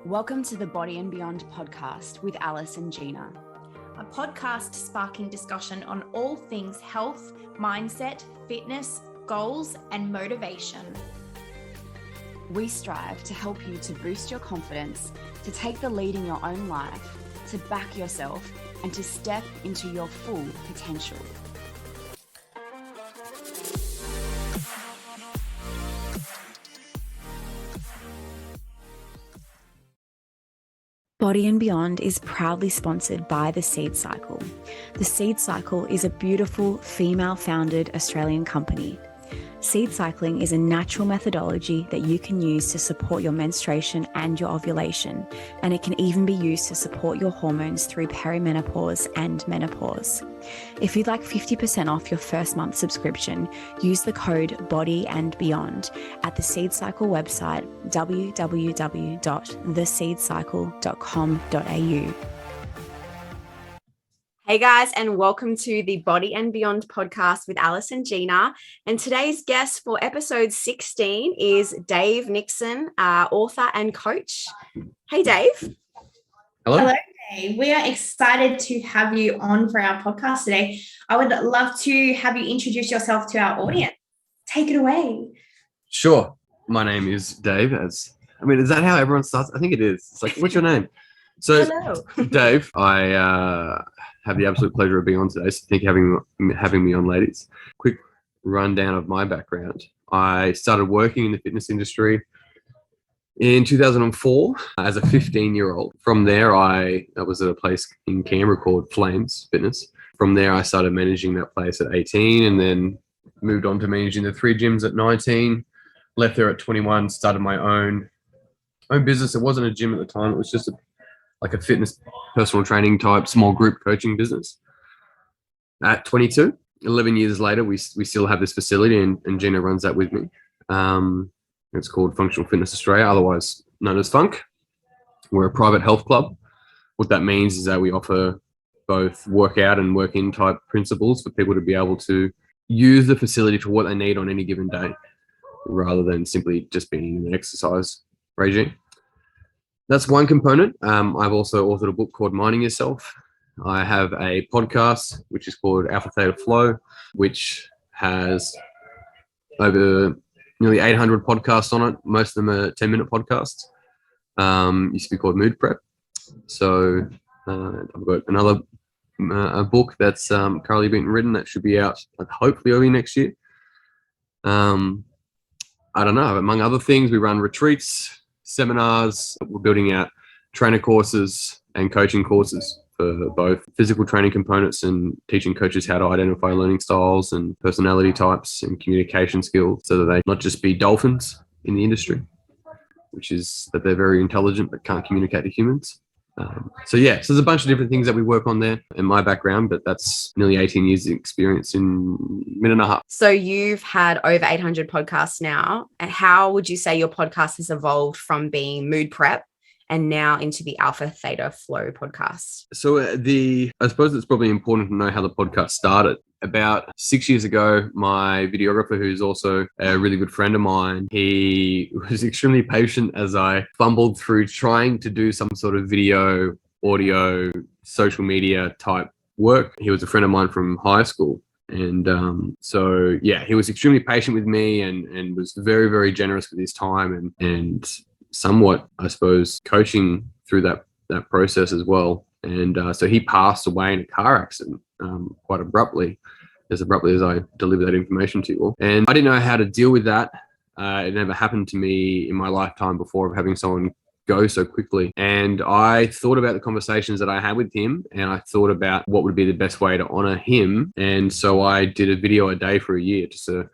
Welcome to the Body and Beyond podcast with Alice and Gina. A podcast sparking discussion on all things health, mindset, fitness, goals, and motivation. We strive to help you to boost your confidence, to take the lead in your own life, to back yourself, and to step into your full potential. Body and Beyond is proudly sponsored by The Seed Cycle. The Seed Cycle is a beautiful female-founded Australian company. Seed cycling is a natural methodology that you can use to support your menstruation and your ovulation, and it can even be used to support your hormones through perimenopause and menopause. If you'd like 50% off your first month subscription, use the code BODYANDBEYOND at the Seed Cycle website www.theseedcycle.com.au. Hey guys, and welcome to the Body and Beyond podcast with Alice and Gina. And today's guest for episode 16 is Dave Nixon, author and coach. Hey, Dave. Hello. Hello, Dave. We are excited to have you on for our podcast today. I would love to have you introduce yourself to our audience. Take it away. Sure. My name is Dave. Is that how everyone starts? I think it is. It's like, what's your name? So, Hello. Dave, I have the absolute pleasure of being on today. So thank you for having me on, ladies. Quick rundown of my background. I started working in the fitness industry in 2004 as a 15-year-old. From there, I was at a place in Canberra called Flames Fitness. From there, I started managing that place at 18 and then moved on to managing the 3 gyms at 19. Left there at 21, started my own business. It wasn't a gym at the time. It was just like a fitness personal training type small group coaching business. At 22, 11 years later, we still have this facility and Gina runs that with me. It's called Functional Fitness Australia, otherwise known as FUNC. We're a private health club. What that means is that we offer both workout and work-in type principles for people to be able to use the facility for what they need on any given day, rather than simply just being in an exercise regime. That's one component. I've also authored a book called Minding Yourself. I have a podcast, which is called Alpha Theta Flow, which has over nearly 800 podcasts on it. Most of them are 10-minute podcasts. Used to be called Mood Prep. So I've got another a book that's currently being written that should be out hopefully early next year. I don't know. Among other things, we run retreats, seminars. We're building out trainer courses and coaching courses for both physical training components and teaching coaches how to identify learning styles and personality types and communication skills so that they not just be dolphins in the industry, which is that they're very intelligent but can't communicate to humans. So there's a bunch of different things that we work on there in my background, but that's nearly 18 years of experience in a minute and a half. So you've had over 800 podcasts now. And how would you say your podcast has evolved from being Mood Prep and now into the Alpha Theta Flow podcast? So I suppose it's probably important to know how the podcast started. About 6 years ago, my videographer, who's also a really good friend of mine, he was extremely patient as I fumbled through trying to do some sort of video, audio, social media type work. He was a friend of mine from high school. And he was extremely patient with me and was very, very generous with his time and somewhat, I suppose, coaching through that process as well. And so he passed away in a car accident quite abruptly as I delivered that information to you all. And I didn't know how to deal with that. It never happened to me in my lifetime before of having someone go so quickly. And I thought about the conversations that I had with him, and I thought about what would be the best way to honor him. And so I did a video a day for a year, just a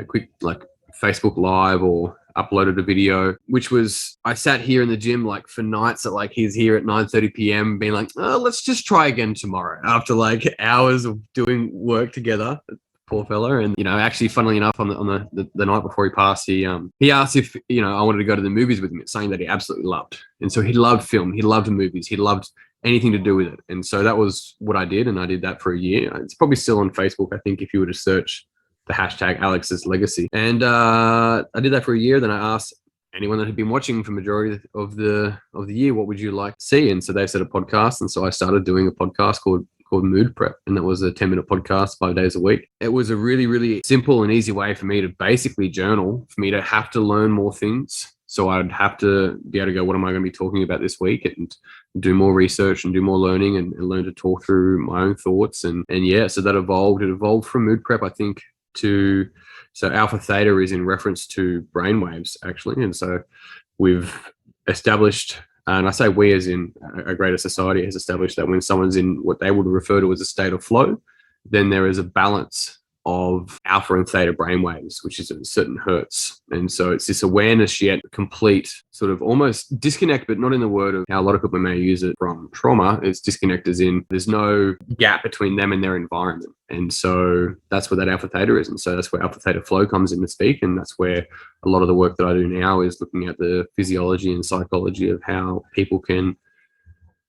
quick like Facebook Live or uploaded a video, which was, I sat here in the gym like for nights that like he's here at 9:30 p.m. being like, oh, let's just try again tomorrow after like hours of doing work together. Poor fella. And, actually, funnily enough, on the night before he passed, he asked if, I wanted to go to the movies with him. It's something that he absolutely loved. And so he loved film. He loved movies. He loved anything to do with it. And so that was what I did. And I did that for a year. It's probably still on Facebook, I think, if you were to search the hashtag Alex's Legacy. And I did that for a year. Then I asked anyone that had been watching for majority of the year, what would you like to see? And so they said a podcast, and so I started doing a podcast called Mood Prep, and that was a 10-minute podcast 5 days a week. It was a really, really simple and easy way for me to basically journal, for me to have to learn more things. So I'd have to be able to go, what am I going to be talking about this week, and do more research and do more learning and learn to talk through my own thoughts. And yeah, so that evolved. It evolved from Mood Prep, I think, so Alpha Theta is in reference to brainwaves, actually. And so we've established, and I say we as in a greater society has established, that when someone's in what they would refer to as a state of flow, then there is a balance of alpha and theta brainwaves, which is at certain hertz. And so it's this awareness yet complete sort of almost disconnect, but not in the word of how a lot of people may use it from trauma. It's disconnect as in there's no gap between them and their environment. And so that's where that alpha theta is. And so that's where alpha theta flow comes in to speak. And that's where a lot of the work that I do now is looking at the physiology and psychology of how people can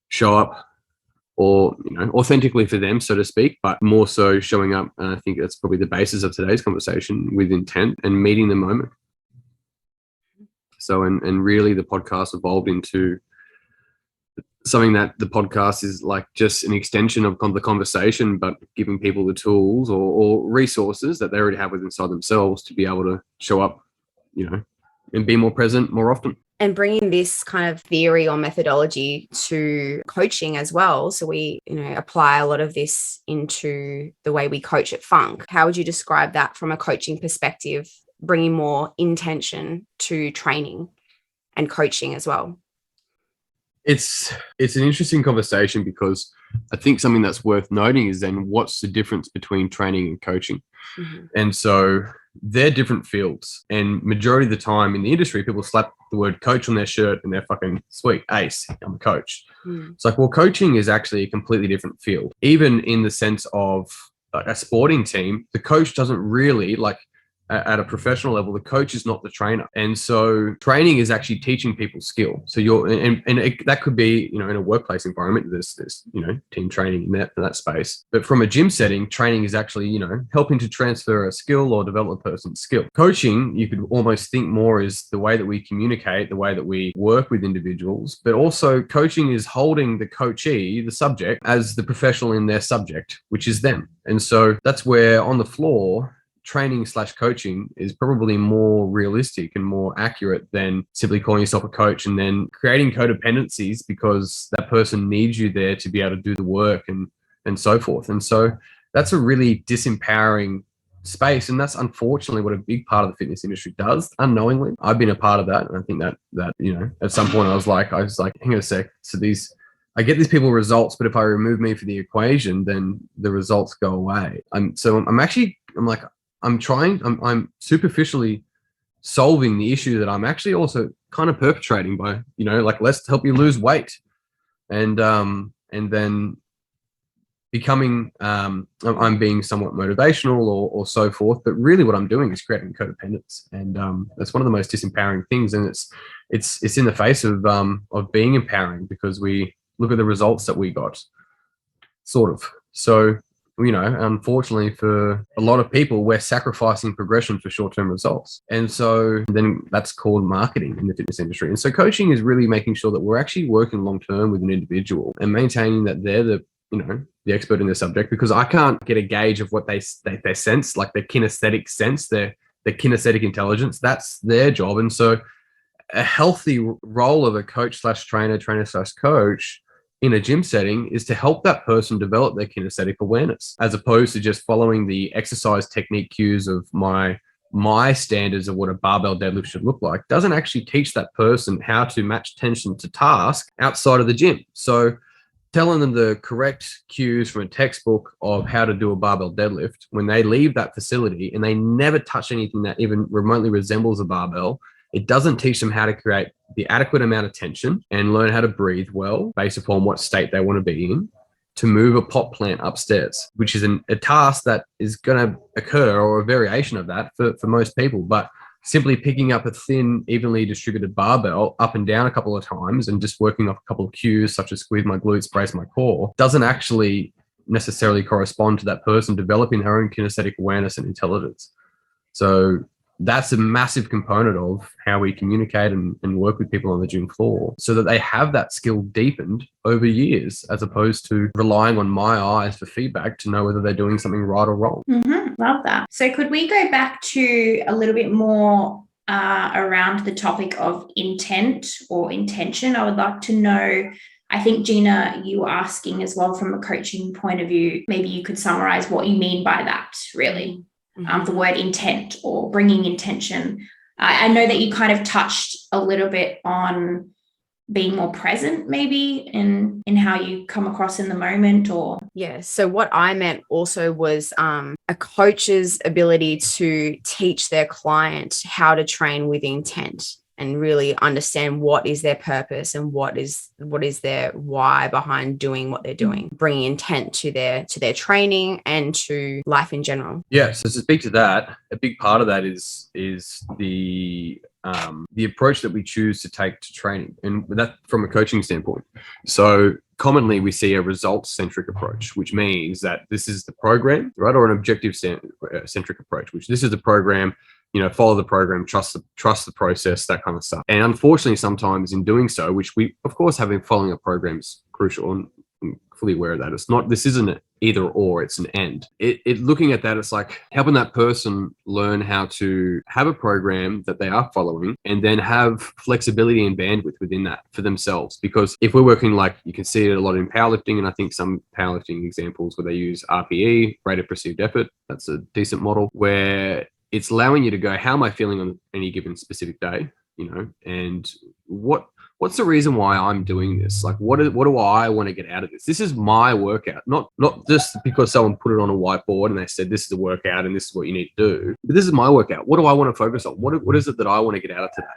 show up, or authentically for them, so to speak, but more so showing up. And I think that's probably the basis of today's conversation, with intent and meeting the moment. So, and really the podcast evolved into something that the podcast is like just an extension of the conversation, but giving people the tools or resources that they already have within inside themselves to be able to show up, and be more present more often. And bringing this kind of theory or methodology to coaching as well. So we, apply a lot of this into the way we coach at FUNC. How would you describe that from a coaching perspective, bringing more intention to training and coaching as well? It's an interesting conversation, because I think something that's worth noting is then what's the difference between training and coaching? Mm-hmm. And so they're different fields, and majority of the time in the industry, people slap the word coach on their shirt and they're fucking sweet, ace, I'm a coach. It's like, well, coaching is actually a completely different field. Even in the sense of a sporting team, the coach doesn't really, like at a professional level, the coach is not the trainer. And so training is actually teaching people skill. So that could be, in a workplace environment, there's team training in that space. But from a gym setting, training is actually, helping to transfer a skill or develop a person's skill. Coaching, you could almost think more is the way that we communicate, the way that we work with individuals, but also coaching is holding the coachee, the subject, as the professional in their subject, which is them. And so that's where on the floor, training/coaching is probably more realistic and more accurate than simply calling yourself a coach and then creating codependencies because that person needs you there to be able to do the work and so forth. And so that's a really disempowering space. And that's unfortunately what a big part of the fitness industry does unknowingly. I've been a part of that. And I think that at some point I was like, hang on a sec. So I get these people results, but if I remove me from the equation, then the results go away. I'm superficially solving the issue that I'm actually also kind of perpetrating by, let's help you lose weight. And then becoming, I'm being somewhat motivational or so forth. But really what I'm doing is creating codependence. And that's one of the most disempowering things. And it's in the face of being empowering, because we look at the results that we got, sort of. So, unfortunately for a lot of people, we're sacrificing progression for short-term results. And so then that's called marketing in the fitness industry. And so coaching is really making sure that we're actually working long-term with an individual and maintaining that they're the expert in their subject, because I can't get a gauge of what they sense, like their kinesthetic sense, their kinesthetic intelligence. That's their job. And so a healthy role of a coach/trainer, trainer/coach in a gym setting is to help that person develop their kinesthetic awareness, as opposed to just following the exercise technique cues of my standards of what a barbell deadlift should look like. Doesn't actually teach that person how to match tension to task outside of the gym. So telling them the correct cues from a textbook of how to do a barbell deadlift, when they leave that facility and they never touch anything that even remotely resembles a barbell, it doesn't teach them how to create the adequate amount of tension and learn how to breathe well based upon what state they want to be in to move a pot plant upstairs, which is a task that is going to occur, or a variation of that for most people. But simply picking up a thin, evenly distributed barbell up and down a couple of times and just working off a couple of cues, such as squeeze my glutes, brace my core, doesn't actually necessarily correspond to that person developing her own kinesthetic awareness and intelligence. So that's a massive component of how we communicate and work with people on the gym floor, so that they have that skill deepened over years, as opposed to relying on my eyes for feedback to know whether they're doing something right or wrong. Love that. So could we go back to a little bit more around the topic of intent or intention? I would like to know, I think, Gina, you were asking as well from a coaching point of view, maybe you could summarize what you mean by that, really. The word intent or bringing intention. I know that you kind of touched a little bit on being more present, maybe in how you come across in the moment, or So what I meant also was a coach's ability to teach their client how to train with intent and really understand what is their purpose and what is their why behind doing what they're doing, bringing intent to their training and to life in general. Yeah, so to speak to that, a big part of that is the approach that we choose to take to training, and that from a coaching standpoint. So commonly we see a results-centric approach, which means that this is the program, right, or an objective-centric approach, which this is the program. Follow the program, trust the process, that kind of stuff. And unfortunately, sometimes in doing so, which we, of course, having following a program is crucial, and I'm fully aware of that. This isn't an either or, it's an and. Looking at that, it's like helping that person learn how to have a program that they are following and then have flexibility and bandwidth within that for themselves. Because if we're working, like you can see it a lot in powerlifting, and I think some powerlifting examples where they use RPE, rate of perceived effort, that's a decent model, where it's allowing you to go, how am I feeling on any given specific day, and what's the reason why I'm doing this? Like, what do I want to get out of this? This is my workout, not just because someone put it on a whiteboard and they said, this is a workout and this is what you need to do. But this is my workout. What do I want to focus on? What is it that I want to get out of today?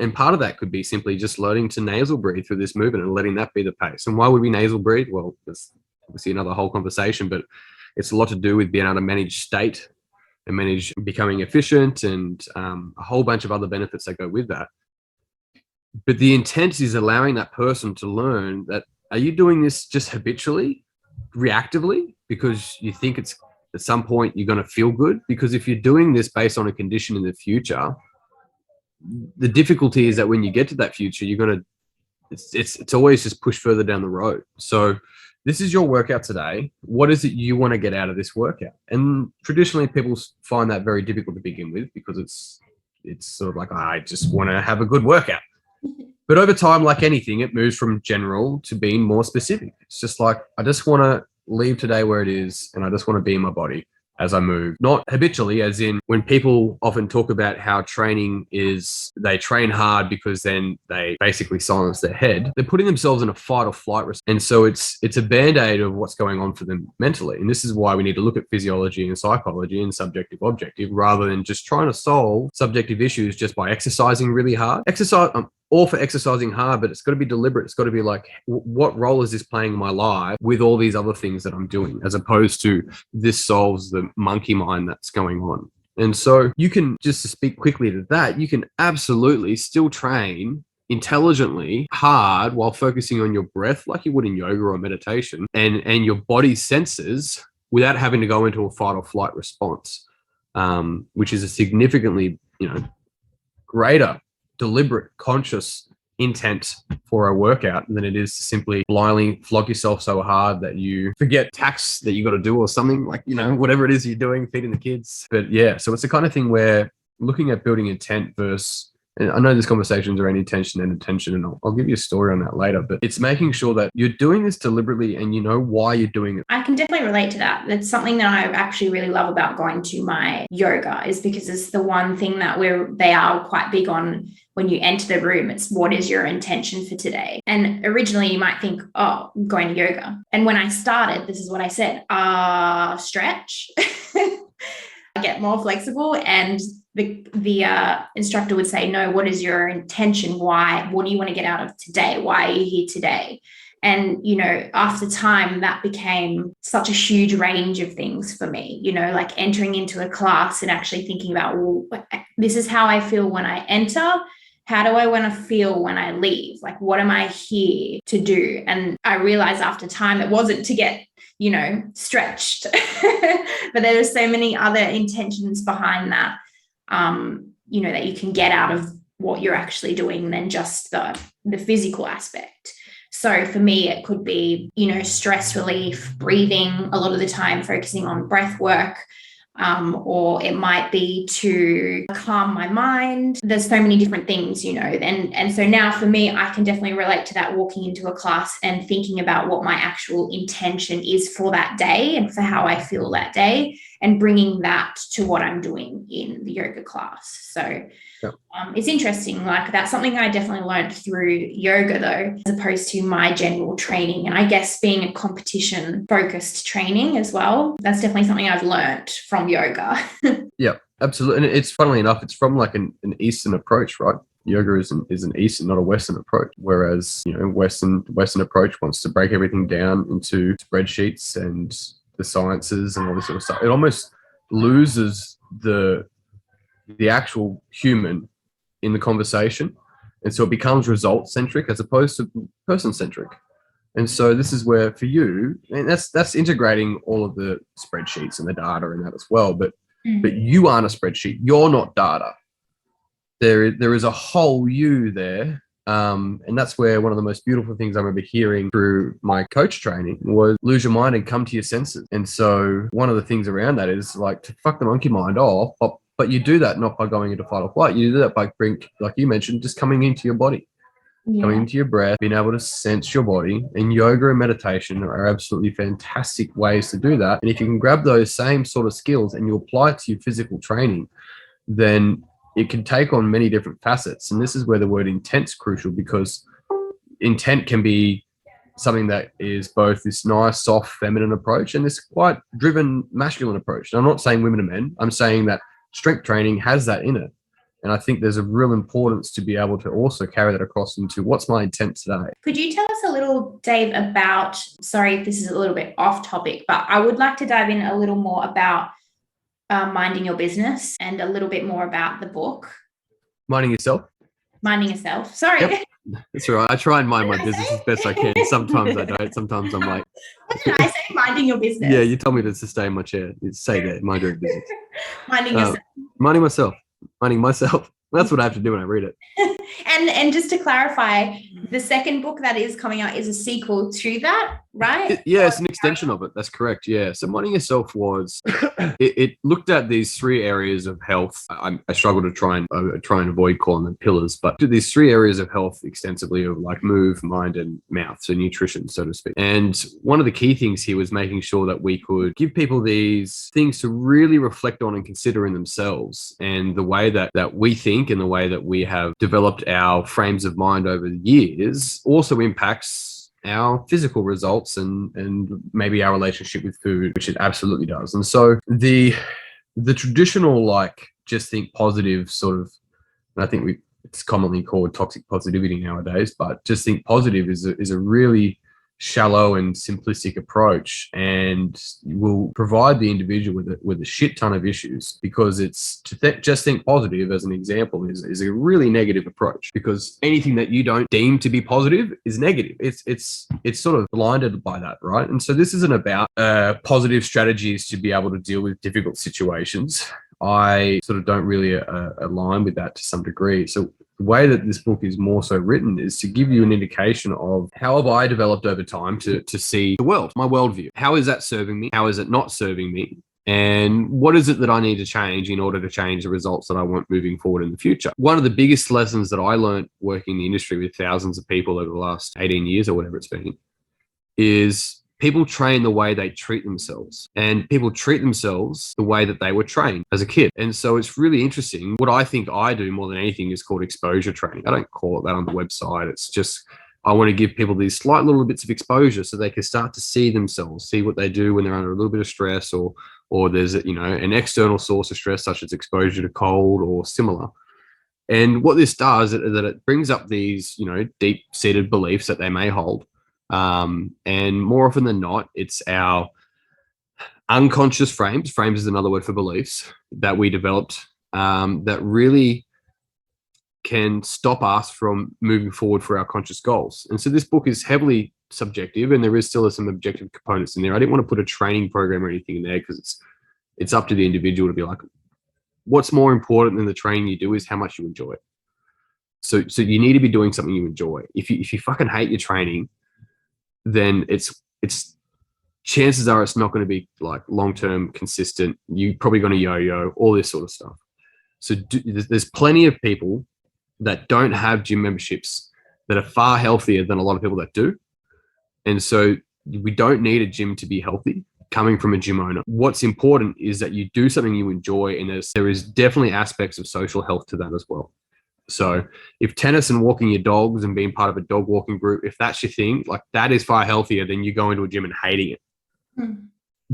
And part of that could be simply just learning to nasal breathe through this movement and letting that be the pace. And why would we nasal breathe? Well, that's obviously another whole conversation, but it's a lot to do with being able to manage state and manage becoming efficient and a whole bunch of other benefits that go with that. But the intent is allowing that person to learn that, are you doing this just habitually, reactively, because you think it's at some point you're going to feel good? Because if you're doing this based on a condition in the future, the difficulty is that when you get to that future, you're going to, it's always just push further down the road. So this is your workout today. What is it you want to get out of this workout? And traditionally, people find that very difficult to begin with, because it's sort of like, I just want to have a good workout. But over time, like anything, it moves from general to being more specific. It's just like, I just want to leave today where it is, and I just want to be in my body as I move. Not habitually, as in when people often talk about how training is, they train hard because then they basically silence their head. They're putting themselves in a fight or flight response. And so it's a band-aid of what's going on for them mentally. And this is why we need to look at physiology and psychology and subjective objective, rather than just trying to solve subjective issues just by exercising really hard. I'm all for exercising hard, but it's got to be deliberate. It's got to be like, what role is this playing in my life with all these other things that I'm doing, as opposed to this solves the monkey mind that's going on. And so you can, just to speak quickly to that, you can absolutely still train intelligently hard while focusing on your breath like you would in yoga or meditation, and your body senses, without having to go into a fight or flight response, which is a significantly, greater deliberate, conscious intent for a workout than it is to simply blindly flog yourself so hard that you forget tasks that you got to do or something, like, whatever it is you're doing, feeding the kids. But yeah, so it's the kind of thing where looking at building intent versus, and I know this conversation's around intention and attention, and I'll give you a story on that later, but it's making sure that you're doing this deliberately and you know why you're doing it. I can definitely relate to that. That's something that I actually really love about going to my yoga, is because it's the one thing that they are quite big on when you enter the room. It's, what is your intention for today? And originally you might think, oh, I'm going to yoga. And when I started, this is what I said, stretch, get more flexible. And the instructor would say, no, what is your intention? Why? What do you want to get out of today? Why are you here today? And, after time, that became such a huge range of things for me, like entering into a class and actually thinking about, well, this is how I feel when I enter. How do I want to feel when I leave? Like, what am I here to do? And I realized after time, it wasn't to get, stretched, but there were so many other intentions behind that. that you can get out of what you're actually doing than just the physical aspect. So for me, it could be, stress relief, breathing, a lot of the time focusing on breath work, or it might be to calm my mind. There's so many different things, and so now for me, I can definitely relate to that, walking into a class and thinking about what my actual intention is for that day and for how I feel that day, and bringing that to what I'm doing in the yoga class. So it's interesting. Like, that's something I definitely learned through yoga, though, as opposed to my general training. And I guess being a competition focused training as well, that's definitely something I've learned from yoga. Yeah, absolutely. And it's, funnily enough, it's from like an Eastern approach, right? Yoga is an Eastern, not a Western approach. Whereas, Western approach wants to break everything down into spreadsheets and the sciences and all this sort of stuff. It almost loses the actual human in the conversation. And so it becomes result centric as opposed to person centric. And so this is where, for you, and that's integrating all of the spreadsheets and the data and that as well. But you aren't a spreadsheet. You're not data. There is a whole you there. And that's where one of the most beautiful things I remember hearing through my coach training was lose your mind and come to your senses. And so one of the things around that is like to fuck the monkey mind off. But you do that not by going into fight or flight. You do that by, like you mentioned, just coming into your body, coming into your breath, being able to sense your body. And yoga and meditation are absolutely fantastic ways to do that. And if you can grab those same sort of skills and you apply it to your physical training, then it can take on many different facets. And this is where the word intent's crucial, because intent can be something that is both this nice, soft, feminine approach and this quite driven, masculine approach. And I'm not saying women and men. I'm saying that strength training has that in it. And I think there's a real importance to be able to also carry that across into what's my intent today. Could you tell us a little, Dave, about, sorry if this is a little bit off topic, but I would like to dive in a little more about minding your business and a little bit more about the book. Minding yourself? Minding yourself. Sorry. Yep. That's all right. I try and mind my business as best I can. Sometimes I don't. Sometimes I'm like... What did I say? Minding your business. Yeah, you told me to stay in my chair. You say that, mind your business. Minding yourself. Minding myself. Minding myself. That's what I have to do when I read it. And just to clarify, the second book that is coming out is a sequel to that, right? It's an extension of it. That's correct. Yeah. So Minding Yourself was, it looked at these three areas of health. I struggle to try and avoid calling them pillars, but these three areas of health extensively, of like move, mind, and mouth. So nutrition, so to speak. And one of the key things here was making sure that we could give people these things to really reflect on and consider in themselves, and the way that we think and the way that we have developed our frames of mind over the years also impacts our physical results and maybe our relationship with food, which it absolutely does. And so the traditional, like, just think positive sort of, and I think it's commonly called toxic positivity nowadays, but just think positive is a really shallow and simplistic approach, and will provide the individual with a shit ton of issues, because it's just think positive, as an example, is a really negative approach, because anything that you don't deem to be positive is negative. It's sort of blinded by that, right? And so this isn't about positive strategies to be able to deal with difficult situations. I sort of don't really align with that to some degree. So the way that this book is more so written is to give you an indication of how have I developed over time to see the world, my worldview. How is that serving me? How is it not serving me? And what is it that I need to change in order to change the results that I want moving forward in the future? One of the biggest lessons that I learned working in the industry with thousands of people over the last 18 years or whatever it's been is people train the way they treat themselves, and people treat themselves the way that they were trained as a kid. And so it's really interesting. What I think I do more than anything is called exposure training. I don't call it that on the website. It's just, I want to give people these slight little bits of exposure so they can start to see themselves, see what they do when they're under a little bit of stress, or there's, an external source of stress, such as exposure to cold or similar. And what this does is that it brings up these, deep-seated beliefs that they may hold. And more often than not, it's our unconscious frames. Frames is another word for beliefs that we developed that really can stop us from moving forward for our conscious goals. And so this book is heavily subjective, and there is still some objective components in there. I didn't want to put a training program or anything in there, because it's up to the individual to be like, what's more important than the training you do is how much you enjoy it. So you need to be doing something you enjoy. If you fucking hate your training, then it's chances are it's not going to be like long-term consistent. You're probably going to yo-yo, all this sort of stuff. So there's plenty of people that don't have gym memberships that are far healthier than a lot of people that do. And so we don't need a gym to be healthy coming from a gym owner. What's important is that you do something you enjoy, and there is definitely aspects of social health to that as well. So if tennis and walking your dogs and being part of a dog walking group, if that's your thing, like that is far healthier than you going to a gym and hating it.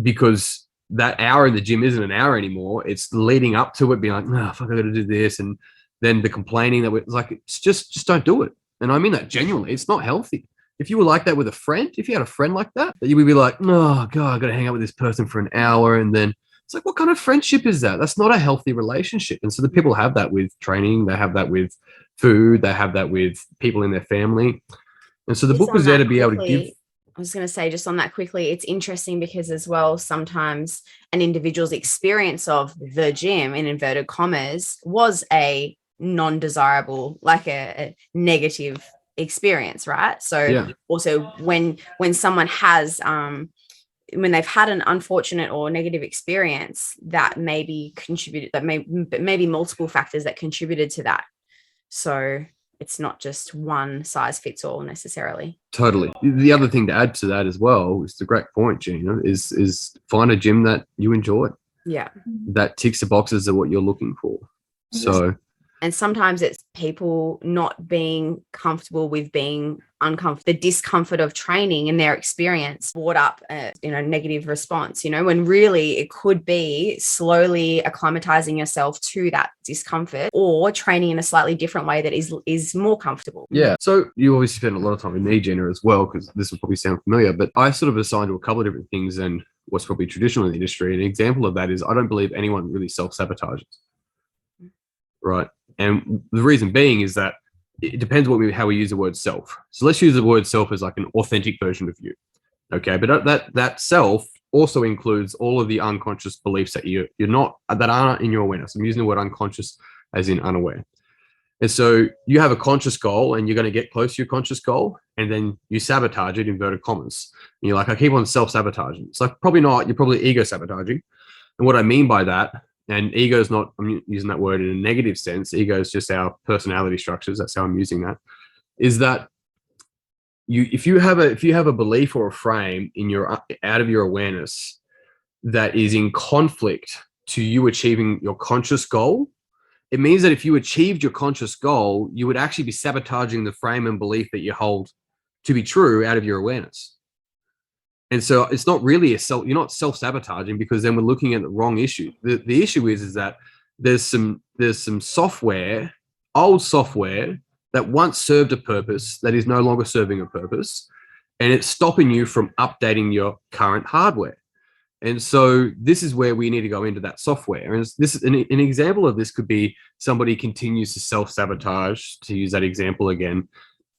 Because that hour in the gym isn't an hour anymore. It's leading up to it being like, no, fuck, I got to do this. And then the complaining that it's like, it's just don't do it. And I mean that genuinely. It's not healthy. If you were like that with a friend, if you had a friend like that, you would be like, oh God, I got to hang out with this person for an hour. And then it's like, what kind of friendship is that? That's not a healthy relationship. And so the people have that with training. They have that with food. They have that with people in their family. And so the book was there to be able to give. I was going to say just on that quickly, it's interesting because as well, sometimes an individual's experience of the gym in inverted commas was a non-desirable, like a negative experience, right? So also when someone has, when they've had an unfortunate or negative experience, that maybe contributed, that maybe multiple factors that contributed to that. So it's not just one size fits all necessarily. Totally. The other thing to add to that as well is the great point, Gina, is find a gym that you enjoy. Yeah. That ticks the boxes of what you're looking for. So. And sometimes it's people not being comfortable with being uncomfortable, the discomfort of training and their experience brought up a negative response, when really it could be slowly acclimatizing yourself to that discomfort or training in a slightly different way that is more comfortable. Yeah. So you obviously spend a lot of time with me, Gina, as well, because this will probably sound familiar, but I sort of assigned to a couple of different things than what's probably traditional in the industry. An example of that is I don't believe anyone really self-sabotages. Right. And the reason being is that it depends how we use the word self. So let's use the word self as like an authentic version of you. Okay. But that self also includes all of the unconscious beliefs that that aren't in your awareness. I'm using the word unconscious as in unaware. And so you have a conscious goal and you're going to get close to your conscious goal, and then you sabotage it, inverted commas. And you're like, I keep on self-sabotaging. It's like, probably not. You're probably ego sabotaging. And what I mean by that, and ego is not, I'm using that word in a negative sense. Ego is just our personality structures. That's how I'm using that. Is that if you have a belief or a frame out of your awareness that is in conflict to you achieving your conscious goal, it means that if you achieved your conscious goal, you would actually be sabotaging the frame and belief that you hold to be true out of your awareness. And so it's not really you're not self-sabotaging, because then we're looking at the wrong issue. The issue is that there's some software, old software that once served a purpose that is no longer serving a purpose, and it's stopping you from updating your current hardware. And so this is where we need to go into that software. And this an example of this could be somebody continues to self-sabotage, to use that example again,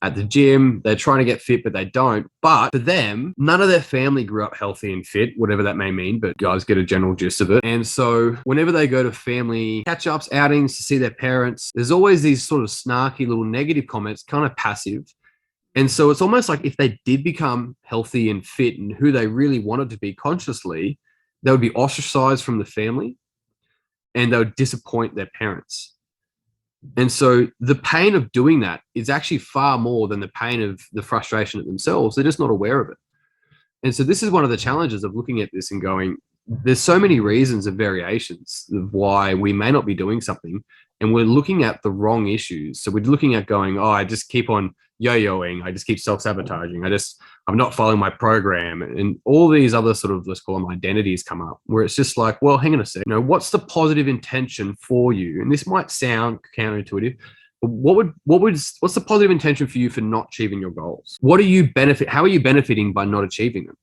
at the gym. They're trying to get fit, but they don't. But for them, none of their family grew up healthy and fit, whatever that may mean, but guys get a general gist of it. And so whenever they go to family catch-ups, outings to see their parents, there's always these sort of snarky little negative comments, kind of passive. And so it's almost like if they did become healthy and fit and who they really wanted to be consciously, they would be ostracized from the family and they would disappoint their parents. And so the pain of doing that is actually far more than the pain of the frustration at themselves. They're just not aware of it. And so this is one of the challenges of looking at this and going, there's so many reasons of variations of why we may not be doing something, and we're looking at the wrong issues. So we're looking at going, I just keep on yo-yoing. I just keep self-sabotaging. I'm not following my program, and all these other sort of, let's call them identities, come up where it's just like, well, hang on a sec. What's the positive intention for you? And this might sound counterintuitive, but what's the positive intention for you for not achieving your goals? How are you benefiting by not achieving them?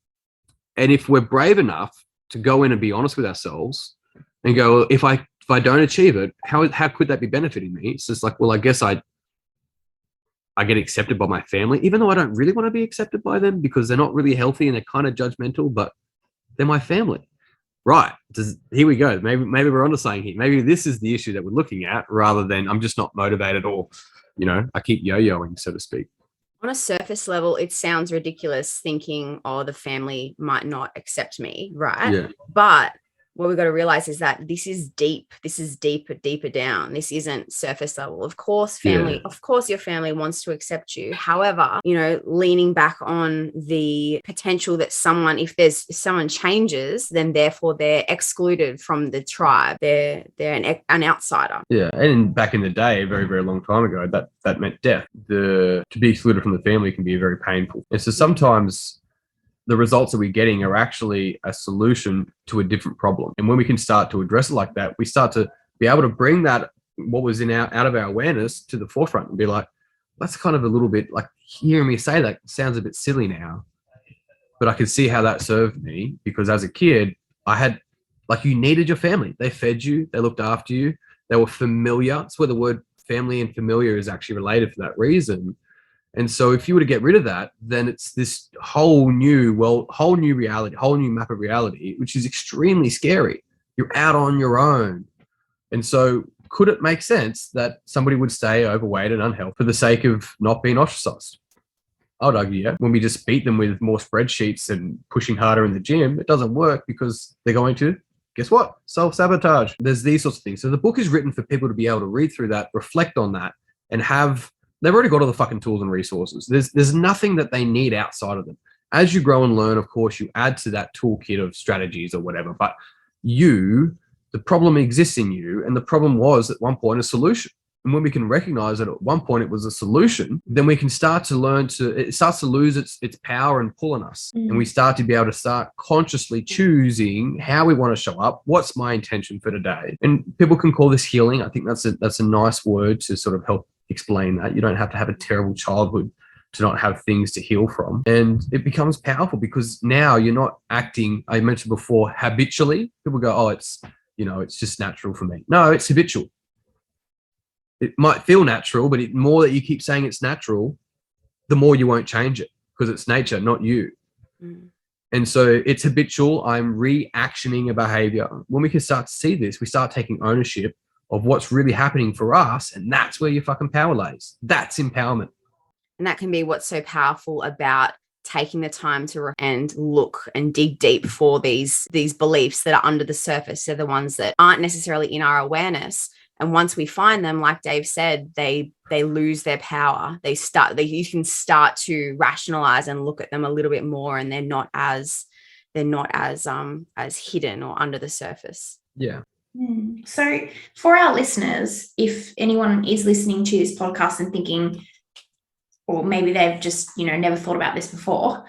And if we're brave enough to go in and be honest with ourselves and go, well, if I don't achieve it, how could that be benefiting me? It's just like, well, I guess I get accepted by my family, even though I don't really want to be accepted by them because they're not really healthy and they're kind of judgmental, but they're my family. right, here we go. Maybe we're onto something here. Maybe this is the issue that we're looking at, rather than I'm just not motivated, or, I keep yo-yoing, so to speak. On a surface level, it sounds ridiculous thinking, oh, the family might not accept me, right? Yeah. But what we've got to realize is that this is deep. This is deeper down. This isn't surface level. Of course, your family wants to accept you. However, leaning back on the potential that if someone changes, then therefore they're excluded from the tribe. They're an outsider. Yeah. And back in the day, a very, very long time ago, that meant death. To be excluded from the family can be very painful. And so sometimes the results that we're getting are actually a solution to a different problem. And when we can start to address it like that, we start to be able to bring that, what was out of our awareness, to the forefront and be like, that's kind of a little bit like, hearing me say that sounds a bit silly now, but I can see how that served me, because as a kid, I had, you needed your family. They fed you, they looked after you, they were familiar. That's where the word family and familiar is actually related for that reason. And so if you were to get rid of that, then it's this whole new reality, whole new map of reality, which is extremely scary. You're out on your own. And so could it make sense that somebody would stay overweight and unhealthy for the sake of not being ostracized? I would argue, yeah. When we just beat them with more spreadsheets and pushing harder in the gym, it doesn't work, because they're going to, guess what? Self-sabotage. There's these sorts of things. So the book is written for people to be able to read through that, reflect on that, and they've already got all the fucking tools and resources. There's nothing that they need outside of them. As you grow and learn, of course, you add to that toolkit of strategies or whatever, but the problem exists in you, and the problem was at one point a solution. And when we can recognize that at one point it was a solution, then we can start to it starts to lose its power and pull on us. And we start to be able to start consciously choosing how we want to show up. What's my intention for today? And people can call this healing. I think that's a nice word to sort of help explain that. You don't have to have a terrible childhood to not have things to heal from. And it becomes powerful, because now you're not acting, I mentioned before, habitually. People go, oh, it's just natural for me. No, it's habitual. It might feel natural, but the more that you keep saying it's natural, the more you won't change it, because it's nature, not you. And so it's habitual. I'm reactioning a behavior. When we can start to see this, we start taking ownership of what's really happening for us. And that's where your fucking power lays. That's empowerment. And that can be what's so powerful about taking the time to and look and dig deep for these beliefs that are under the surface. They're the ones that aren't necessarily in our awareness. And once we find them, like Dave said, they lose their power. You can start to rationalize and look at them a little bit more, and they're not as hidden or under the surface. Yeah. So for our listeners, if anyone is listening to this podcast and thinking, or maybe they've just, never thought about this before,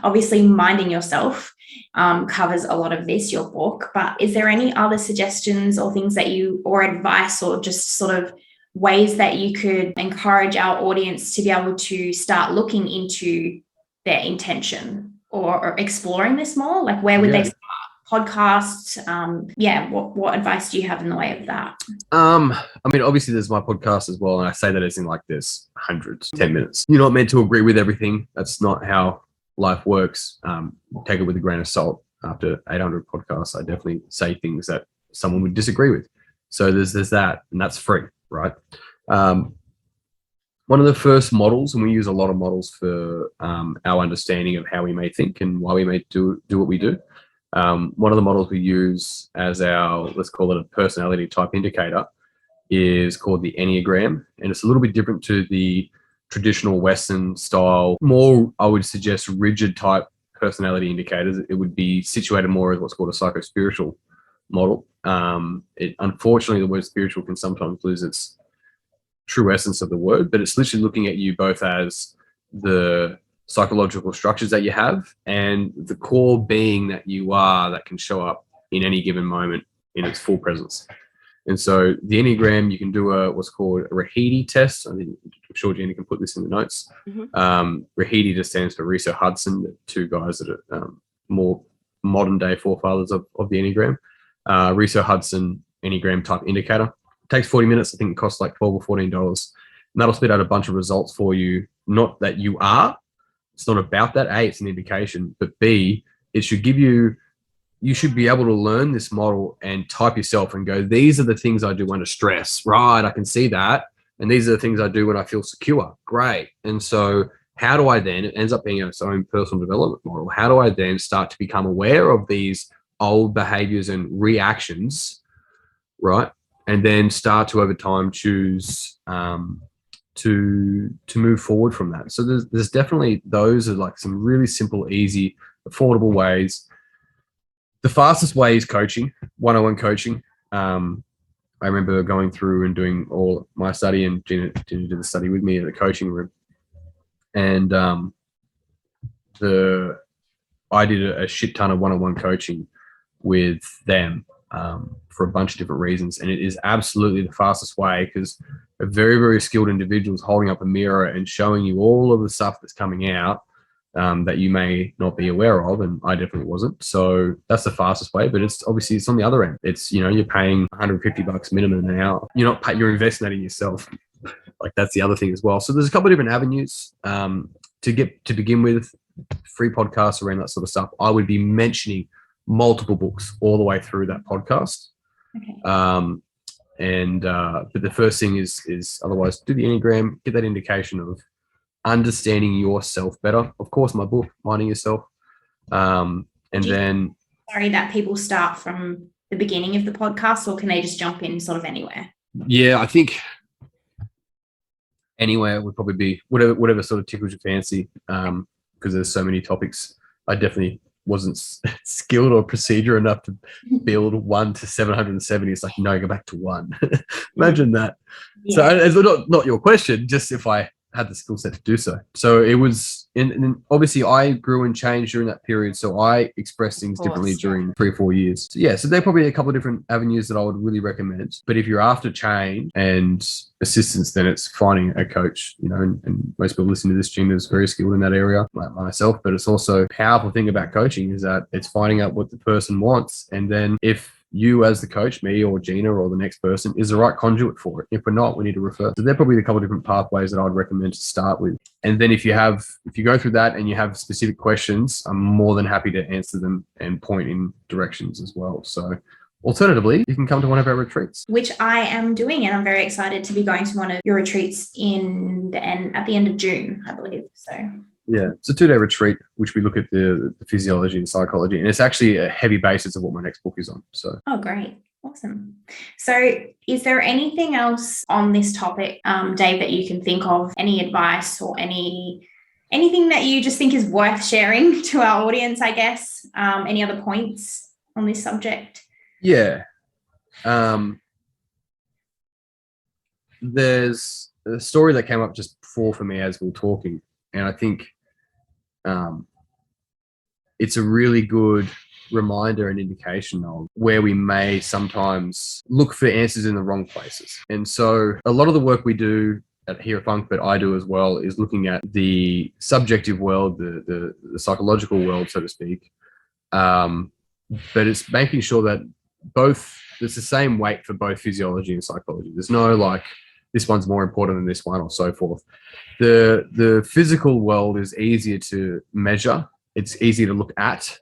obviously Minding Yourself covers a lot of this, your book, but is there any other suggestions or things that or advice, or just sort of ways that you could encourage our audience to be able to start looking into their intention or exploring this more? Like, where would they start? Podcasts, what advice do you have in the way of that? Obviously there's my podcast as well, and I say that as in like there's hundreds, 10 minutes. You're not meant to agree with everything. That's not how life works. Take it with a grain of salt. After 800 podcasts, I definitely say things that someone would disagree with. So there's that, and that's free, right? One of the first models, and we use a lot of models for our understanding of how we may think and why we may do what we do. One of the models we use as our, let's call it a personality type indicator, is called the Enneagram. And it's a little bit different to the traditional Western style, more, I would suggest, rigid type personality indicators. It would be situated more as what's called a psycho-spiritual model. Unfortunately, the word spiritual can sometimes lose its true essence of the word, but it's literally looking at you both as the psychological structures that you have and the core being that you are, that can show up in any given moment in its full presence. And so the Enneagram, you can do what's called a Rahidi test. I'm sure Jenny can put this in the notes. Rahidi just stands for Riso Hudson, the two guys that are more modern day forefathers of the Enneagram. Riso Hudson Enneagram type indicator. It takes 40 minutes. I think it costs like $12 or $14. And that'll spit out a bunch of results for you. Not that you are. It's not about that. A, it's an indication. But B, it should give you you should be able to learn this model and type yourself and go, these are the things I do under stress. Right, I can see that. And these are the things I do when I feel secure. Great. And so how do I then, it ends up being its own personal development model. How do I then start to become aware of these old behaviors and reactions, right? And then start to over time choose to move forward from that. So there's definitely, those are like some really simple, easy, affordable ways. The fastest way is coaching, one-on-one coaching. I remember going through and doing all my study, and Gina did the study with me in the coaching room. And I did a shit ton of one-on-one coaching with them for a bunch of different reasons. And it is absolutely the fastest way, because a very, very skilled individuals holding up a mirror and showing you all of the stuff that's coming out that you may not be aware of, and I definitely wasn't. So that's the fastest way, but it's obviously it's on the other end. It's, you know, you're paying $150 minimum an hour. You're investing that in yourself. Like, that's the other thing as well. So there's a couple of different avenues to begin with. Free podcasts around that sort of stuff. I would be mentioning multiple books all the way through that podcast. Okay. But the first thing is otherwise do the Enneagram, get that indication of understanding yourself better. Of course, my book, Minding Yourself. That people start from the beginning of the podcast, or can they just jump in sort of anywhere? Yeah, I think anywhere would probably be whatever sort of tickles your fancy, because there's so many topics. I definitely wasn't skilled or procedure enough to build 1 to 770. It's like, no, go back to 1. Imagine that. Yeah. So it's not your question, just if I had the skill set to do so. So it was, and obviously I grew and changed during that period. So I expressed things differently during 3 or 4 years. So yeah, so there are probably a couple of different avenues that I would really recommend. But if you're after change and assistance, then it's finding a coach, and most people listening to this, Gina is very skilled in that area, like myself. But it's also a powerful thing about coaching is that it's finding out what the person wants. And then if you as the coach, me or Gina or the next person, is the right conduit for it. If we're not, we need to refer. So they're probably the couple of different pathways that I would recommend to start with. And then if you go through that and you have specific questions, I'm more than happy to answer them and point in directions as well. So alternatively, you can come to one of our retreats, which I am doing, and I'm very excited to be going to one of your retreats at the end of June, I believe. So yeah, it's a 2-day retreat, which we look at the physiology and psychology, and it's actually a heavy basis of what my next book is on. So, oh, great. Awesome. So is there anything else on this topic, Dave, that you can think of, any advice or anything that you just think is worth sharing to our audience, I guess? Any other points on this subject? Yeah. There's a story that came up just before for me as we were talking, and I think it's a really good reminder and indication of where we may sometimes look for answers in the wrong places. And so a lot of the work we do here at FUNC, but I do as well, is looking at the subjective world, the psychological world, so to speak. But it's making sure that there's the same weight for both physiology and psychology. There's no like, this one's more important than this one, or so forth. The physical world is easier to measure. It's easier to look at.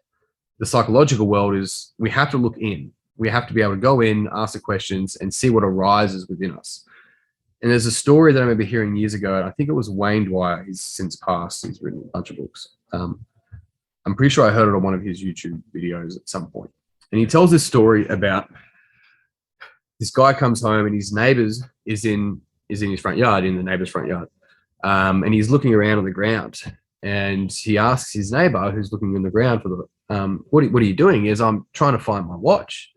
The psychological world is, we have to look in. We have to be able to go in, ask the questions, and see what arises within us. And there's a story that I remember hearing years ago, and I think it was Wayne Dwyer. He's since passed. He's written a bunch of books. I'm pretty sure I heard it on one of his YouTube videos at some point. And he tells this story about this guy comes home and his neighbors is in his front yard, in the neighbor's front yard. And he's looking around on the ground, and he asks his neighbor who's looking on the ground for what are you doing? He goes, I'm trying to find my watch.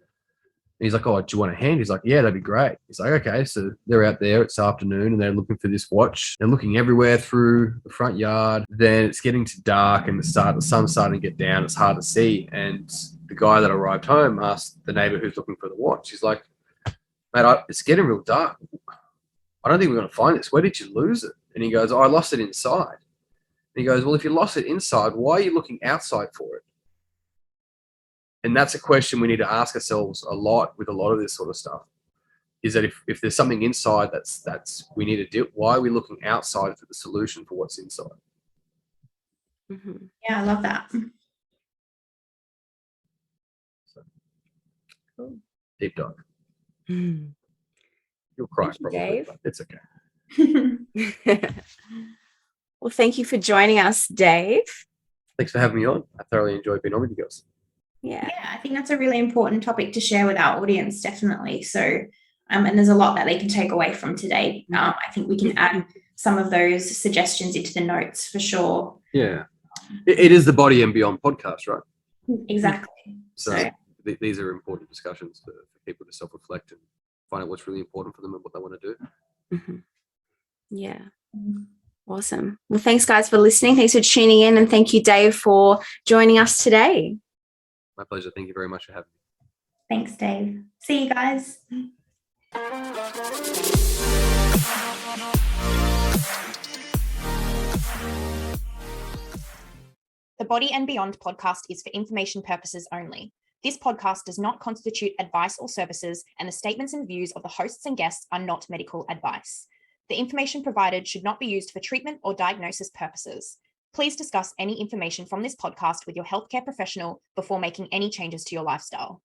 And he's like, oh, do you want a hand? He's like, yeah, that'd be great. He's like, okay. So they're out there, it's afternoon, and they're looking for this watch. They're looking everywhere through the front yard. Then it's getting to dark, and the sun's starting to get down. It's hard to see. And the guy that arrived home asked the neighbor who's looking for the watch. He's like, mate, it's getting real dark. I don't think we're going to find this. Where did you lose it? And he goes, oh, I lost it inside. And he goes, well, if you lost it inside, why are you looking outside for it? And that's a question we need to ask ourselves a lot with a lot of this sort of stuff, is that if there's something inside that's we need to deal, why are we looking outside for the solution for what's inside? Mm-hmm. Yeah, I love that. Cool. Deep dive. Mm. You'll cry Thank you, probably, Dave. but it's okay. Well, thank you for joining us, Dave. Thanks for having me on. I thoroughly enjoyed being on with you girls. Yeah. Yeah, I think that's a really important topic to share with our audience, definitely. So, and there's a lot that they can take away from today. I think we can add some of those suggestions into the notes for sure. Yeah. It is the Body and Beyond podcast, right? Exactly. So these are important discussions for people to self-reflect and find out what's really important for them and what they want to do. Mm-hmm. Yeah. Awesome. Well, thanks, guys, for listening. Thanks for tuning in. And thank you, Dave, for joining us today. My pleasure. Thank you very much for having me. Thanks, Dave. See you guys. The Body and Beyond podcast is for information purposes only. This podcast does not constitute advice or services, and the statements and views of the hosts and guests are not medical advice. The information provided should not be used for treatment or diagnosis purposes. Please discuss any information from this podcast with your healthcare professional before making any changes to your lifestyle.